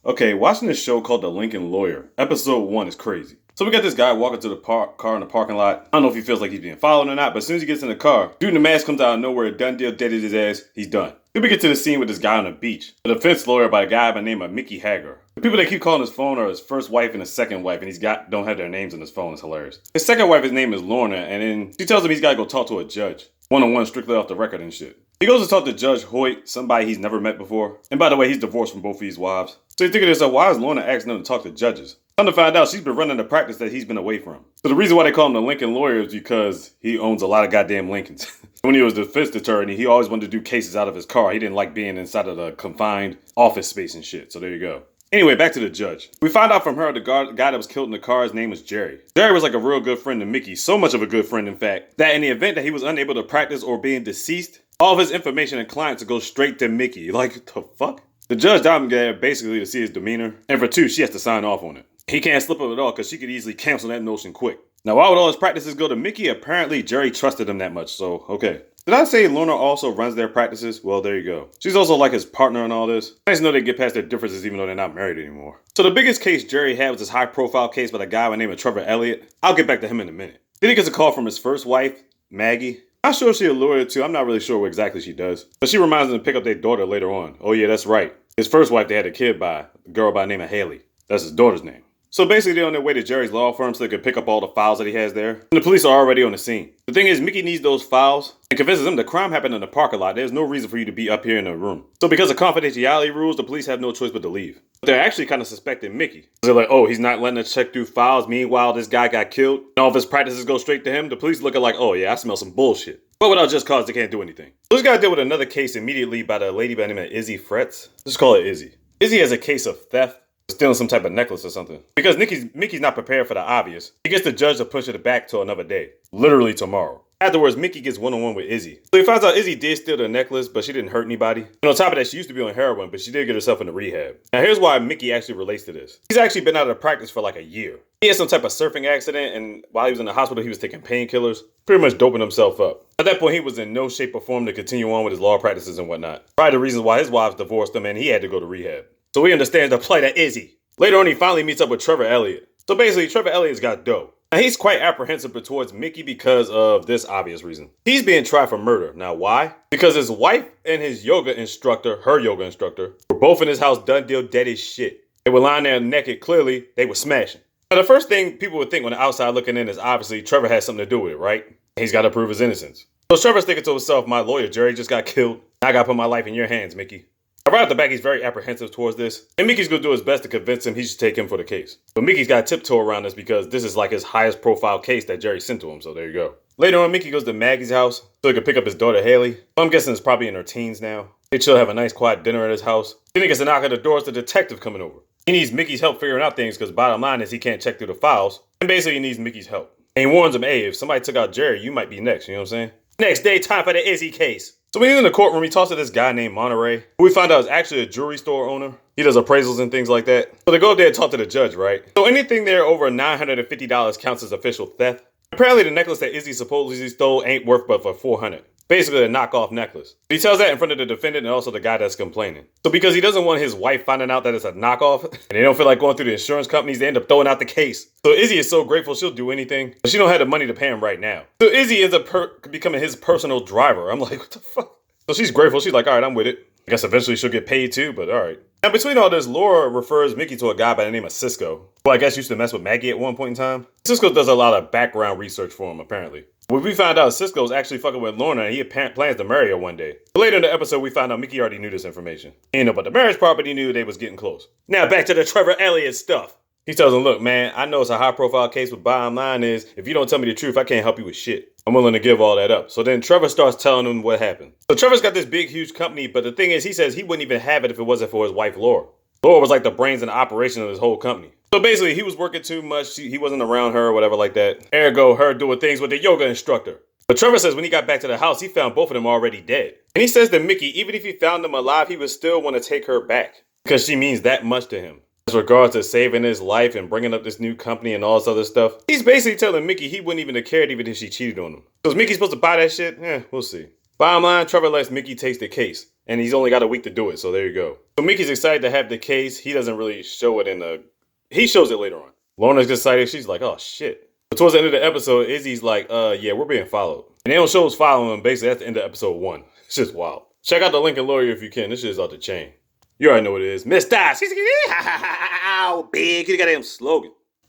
Okay, watching this show called The Lincoln Lawyer, episode 1 is crazy. So we got this guy walking to the car in the parking lot. I don't know if he feels like he's being followed or not, but as soon as he gets in the car, dude in the mask comes out of nowhere, done deal, deaded his ass, he's done. Then we get to the scene with this guy on the beach, a defense lawyer by a guy by the name of Mickey Haggar. The people that keep calling his phone are his first wife and his second wife, and don't have their names on his phone. It's hilarious. His second wife, his name is Lorna, and then she tells him he's got to go talk to a judge. One-on-one, strictly off the record and shit. He goes to talk to Judge Hoyt, somebody he's never met before. And by the way, he's divorced from both of his wives. So you think of yourself, why is Lorna asking him to talk to judges? Come to find out, she's been running the practice that he's been away from. So the reason why they call him the Lincoln Lawyer is because he owns a lot of goddamn Lincolns. When he was the defense attorney, he always wanted to do cases out of his car. He didn't like being inside of the confined office space and shit. So there you go. Anyway, back to the judge. We found out from her the guy that was killed in the car, his name was Jerry. Jerry was like a real good friend to Mickey, so much of a good friend in fact, that in the event that he was unable to practice or being deceased, all of his information and clients would go straight to Mickey. Like, the fuck? The judge died him there basically to see his demeanor, and for 2, she has to sign off on it. He can't slip up at all because she could easily cancel that notion quick. Now, why would all his practices go to Mickey? Apparently, Jerry trusted him that much, so okay. Did I say Lorna also runs their practices? Well, there you go. She's also like his partner in all this. Nice to know they get past their differences even though they're not married anymore. So the biggest case Jerry had was this high-profile case by a guy by the name of Trevor Elliott. I'll get back to him in a minute. Then he gets a call from his first wife, Maggie. Not sure if she's a lawyer too. I'm not really sure what exactly she does. But she reminds him to pick up their daughter later on. Oh yeah, that's right. His first wife they had a kid by, a girl by the name of Haley. That's his daughter's name. So basically they're on their way to Jerry's law firm so they can pick up all the files that he has there. And the police are already on the scene. The thing is, Mickey needs those files and convinces him the crime happened in the parking lot. There's no reason for you to be up here in the room. So because of confidentiality rules, the police have no choice but to leave. But they're actually kind of suspecting Mickey. They're like, oh, he's not letting us check through files. Meanwhile, this guy got killed. And all of his practices go straight to him. The police looking like, oh yeah, I smell some bullshit. But without just cause, they can't do anything. So this guy dealt with another case immediately by the lady by the name of Izzy Fretz. Let's call it Izzy. Izzy has a case of theft. Stealing some type of necklace or something. Because Mickey's not prepared for the obvious. He gets the judge to push it back to another day. Literally tomorrow. Afterwards, Mickey gets one-on-one with Izzy. So he finds out Izzy did steal the necklace, but she didn't hurt anybody. And on top of that, she used to be on heroin, but she did get herself into rehab. Now here's why Mickey actually relates to this. He's actually been out of practice for like a year. He had some type of surfing accident, and while he was in the hospital, he was taking painkillers, pretty much doping himself up. At that point, he was in no shape or form to continue on with his law practices and whatnot. Probably the reasons why his wives divorced him and he had to go to rehab. So he understands the plight of Izzy. Later on, he finally meets up with Trevor Elliott. So basically, Trevor Elliott's got dough. Now, he's quite apprehensive towards Mickey because of this obvious reason. He's being tried for murder. Now, why? Because his wife and his yoga instructor, her yoga instructor, were both in his house done deal dead as shit. They were lying there naked. Clearly, they were smashing. Now, the first thing people would think when the outside looking in is obviously Trevor has something to do with it, right? He's got to prove his innocence. So Trevor's thinking to himself, my lawyer, Jerry, just got killed. I got to put my life in your hands, Mickey. Right off the back, he's very apprehensive towards this, and Mickey's going to do his best to convince him he should take him for the case. But Mickey's got to tiptoe around this because this is like his highest profile case that Jerry sent to him, so there you go. Later on, Mickey goes to Maggie's house so he can pick up his daughter Haley. I'm guessing it's probably in her teens now. They chill, have a nice quiet dinner at his house. Then he gets a knock at the door, it's the detective coming over. He needs Mickey's help figuring out things because bottom line is he can't check through the files, and basically he needs Mickey's help. And he warns him, hey, if somebody took out Jerry, you might be next, you know what I'm saying? Next day, time for the Izzy case. So when he's in the courtroom, he talks to this guy named Monterey, who we find out is actually a jewelry store owner. He does appraisals and things like that. So they go up there and talk to the judge, right? So anything there over $950 counts as official theft. Apparently the necklace that Izzy supposedly stole ain't worth but for $400. Basically a knockoff necklace. He tells that in front of the defendant and also the guy that's complaining. So because he doesn't want his wife finding out that it's a knockoff, and they don't feel like going through the insurance companies, they end up throwing out the case. So Izzy is so grateful she'll do anything, but she don't have the money to pay him right now. So Izzy ends up becoming his personal driver. I'm like, what the fuck? So she's grateful. She's like, all right, I'm with it. I guess eventually she'll get paid too, but all right. Now between all this, Laura refers Mickey to a guy by the name of Cisco, who I guess used to mess with Maggie at one point in time. Cisco does a lot of background research for him, apparently. When we found out Cisco's actually fucking with Lorna and he plans to marry her one day. But later in the episode, we found out Mickey already knew this information. He didn't know about the marriage part, but he knew they was getting close. Now back to the Trevor Elliott stuff. He tells him, look, man, I know it's a high profile case, but bottom line is, if you don't tell me the truth, I can't help you with shit. I'm willing to give all that up. So then Trevor starts telling him what happened. So Trevor's got this big, huge company, but the thing is, he says he wouldn't even have it if it wasn't for his wife, Laura. Laura was like the brains and the operation of his whole company. So basically, he was working too much. He wasn't around her or whatever like that. Ergo, her doing things with the yoga instructor. But Trevor says when he got back to the house, he found both of them already dead. And he says to Mickey, even if he found them alive, he would still want to take her back because she means that much to him. As regards to saving his life and bringing up this new company and all this other stuff, he's basically telling Mickey he wouldn't even have cared even if she cheated on him. So is Mickey supposed to buy that shit? We'll see. Bottom line, Trevor lets Mickey take the case. And he's only got a week to do it, so there you go. So Mickey's excited to have the case. He doesn't really show it in the... He shows it later on. Lorna's excited. She's like, oh, shit. But towards the end of the episode, Izzy's like, yeah, we're being followed. And they don't show us following him basically at the end of episode 1. It's just wild. Check out the Lincoln Lawyer if you can. This shit is off the chain. You already know what it is. Miss Dice. Big. He got a damn slogan.